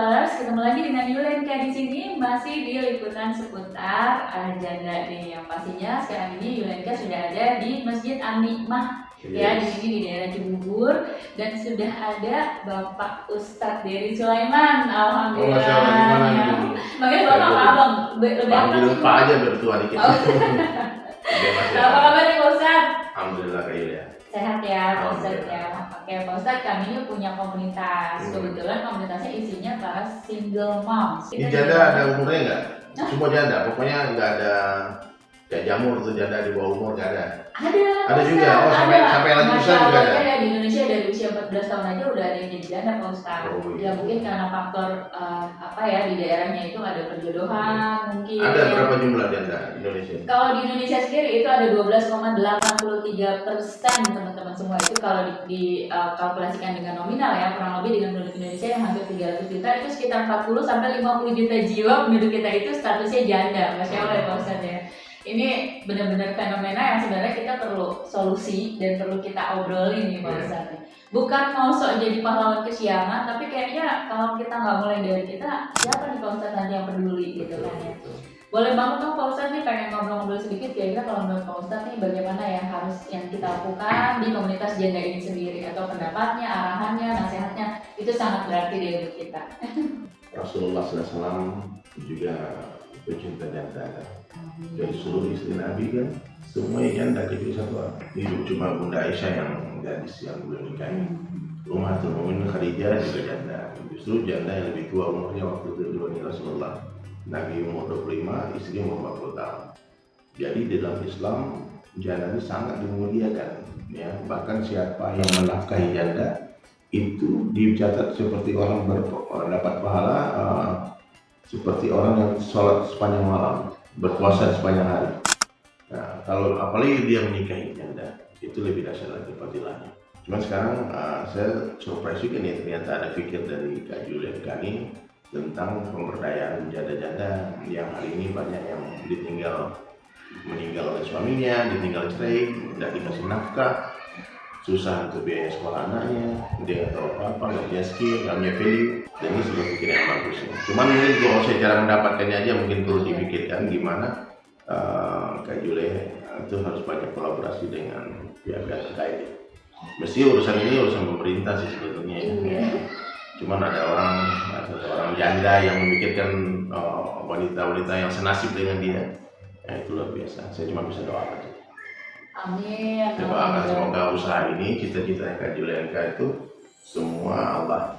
Lovers, ketemu lagi dengan Yulenka di sini, masih di liputan seputar janda nih. Yang pastinya sekarang ini Yulenka sudah ada di Masjid An-Nikmah ya, di sini di daerah Cibubur, dan sudah ada Bapak Ustadz Dery Sulaiman. Alhamdulillah. Ya. Makanya Bapak abang, panggil Pak aja bertua dikit. Apa kabar nih Pak Ustadz? Alhamdulillah kayak ya. Sehat ya Pak Ustadz ya. Oke Pak Ustadz, kami ini punya komunitas. Kebetulan komunitasnya isinya para single moms. Ini janda ada umurnya nggak? Semua janda, pokoknya nggak ada kayak jamur tuh janda di bawah umur nggak ada. Ada juga. Oh sampai lanjut usia juga ada. Ya, di Indonesia dari usia 14 tahun aja udah ada yang jadi janda Pak Ustadz. Oh, iya. Ya mungkin karena faktor di daerahnya itu ada perjodohan mungkin. Ada berapa jumlah janda di Indonesia? Kalau di Indonesia sendiri itu ada 12,83% teman-teman semua. Itu kalau dikalkulasikan dengan nominal ya, kurang lebih dengan penduduk Indonesia yang hampir 300 juta, itu sekitar 40 sampai 50 juta jiwa penduduk kita itu statusnya janda. Masya Allah ya Pak Ustadz ya. Ini benar-benar fenomena yang sebenarnya kita perlu solusi dan perlu kita obrolin nih Pak Ustadz. Bukan mau sok jadi pahlawan kesiangan, tapi kayaknya kalau kita nggak mulai dari kita, siapa nih Pak Ustadz nanti yang peduli gitu kan ya. Boleh banget dong Pak Ustadz nih, pengen ngobrol-ngobrol sedikit kira-kira kalau menurut Pak Ustadz nih bagaimana yang harus yang kita lakukan di komunitas janda ini sendiri, atau pendapatnya, arahannya, nasihatnya itu sangat berarti di hidup kita. Rasulullah SAW juga pecinta janda. Dari seluruh istri Nabi kan semuanya janda kecuali satu orang. Hidup cuma Bunda Aisyah yang gadis yang belum nikahi. Ummahatul Mukminin Khadijah juga janda. Justru janda yang lebih tua umurnya waktu itu dulu Rasulullah. Nabi umur 25, istri umur 40 tahun. Jadi di dalam Islam janda itu sangat dimuliakan. Ya, bahkan siapa yang menafkahi janda itu dicatat seperti orang dapat pahala seperti orang yang sholat sepanjang malam, berpuasa sepanjang hari. Nah, kalau apalagi dia menikahi janda, itu lebih dahsyat lagi fadilahnya. Cuman sekarang saya surprise juga nih, ternyata ada pikir dari Kak Yulenka ini tentang pemberdayaan janda-janda yang hari ini banyak yang meninggal oleh suaminya, ditinggal cerai, tidak dikasih nafkah, susah untuk biaya sekolah anaknya, dia nggak tahu apa-apa, nggak punya skill, nggak punya value, dan ini sebuah pikiran yang bagus ya. Cuman mungkin kalau saya cara mendapatkannya aja mungkin perlu dipikirkan gimana Kak Jule itu harus banyak kolaborasi dengan pihak-pihak terkait. Mesti urusan ini urusan pemerintah sih sebetulnya ya. Cuman ada orang janda yang memikirkan wanita-wanita yang senasib dengan dia, ya itu luar biasa. Saya cuma bisa doakan. Amin. Doakan semoga usaha ini, cita-citanya Kak Yulenka itu semua Allah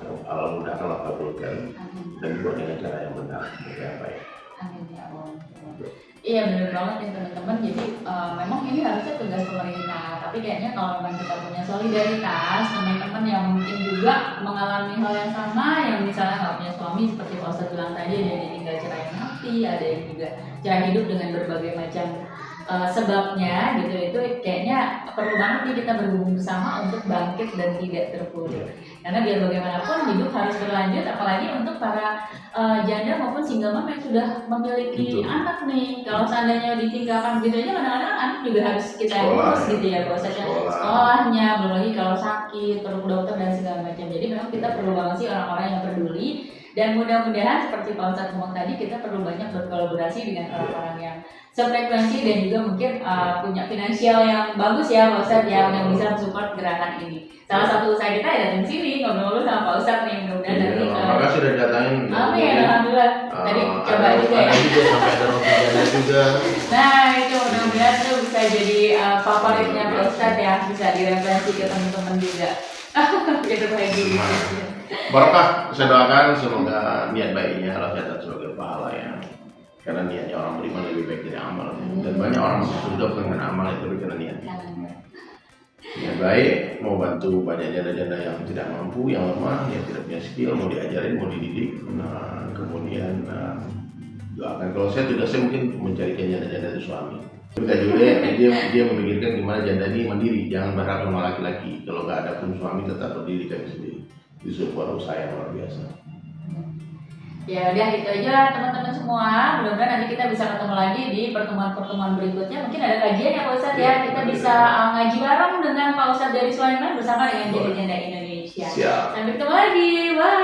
mudahkan, Allah kabulkan dan dibuat dengan cara yang benar, yang baik. Amin ya Allah. Iya benar banget ya teman-teman. Jadi memang ini harusnya tugas pemerintah, tapi kayaknya kalau memang kita punya solidaritas, teman-teman yang mungkin juga mengalami hal yang sama, yang misalnya nggak punya suami seperti Pak Ustadz bilang tadi, ada yang tinggal cerai mati, ada yang juga cerai hidup dengan berbagai macam sebabnya gitu, itu kayaknya perlu banget nih kita bergabung bersama untuk bangkit dan tidak terpuruk. Karena biar bagaimanapun hidup harus berlanjut, apalagi untuk para janda maupun single mom yang sudah memiliki anak nih. Kalau seandainya ditinggalkan gitu aja, kadang-kadang anak juga harus kita urus gitu ya, prosesnya sekolahnya, belum lagi kalau sakit, perlu dokter dan segala macam. Jadi memang kita perlu banget sih orang-orang yang peduli, dan mudah-mudahan seperti Pak Ustadz ngomong tadi, kita perlu banyak berkolaborasi dengan orang-orang yang sefrekuensi dan juga mungkin punya finansial yang bagus ya Pak Ustadz yang bisa mensupport gerakan ini. Salah satu usaha kita ya datang sini ngobrol-ngobrol sama Pak Ustadz nih, mudah-mudahan nanti. Makasih sudah datangin. Amin, alhamdulillah. Tadi coba juga ya. Sampai ada roti janda juga. Nah itu mudah-mudahan itu bisa jadi favoritnya Pak Ustadz ya, bisa direferensi ke teman-teman juga. Gitu lagi. Barokah, saya doakan semoga niat baiknya Allah catat sebagai pahala ya. Karena niatnya orang beriman lebih baik dari amal, dan banyak orang masuk surga dengan amal itu karena niatnya. Niat baik, mau bantu banyak janda-janda yang tidak mampu, yang lemah, yang tidak punya skill, mau diajarin, mau dididik. Nah, kemudian doakan. Kalau saya tugas saya mungkin mencarikan janda-janda itu suami. Kita juga dia memikirkan gimana janda ini mandiri, jangan berharap sama laki-laki. Kalau nggak ada pun suami tetap berdiri kaki sendiri. Itu sebuah usaha yang luar biasa. Ya udah itu aja teman-teman semua. Mudah-mudahan nanti kita bisa ketemu lagi di pertemuan-pertemuan berikutnya. Mungkin ada kajian ya Pak Ustadz ya. Kita bisa ngaji bareng dengan Pak Ustadz Dery Sulaiman bersama dengan janda-janda Indonesia. Siap. Sampai ketemu lagi. Bye.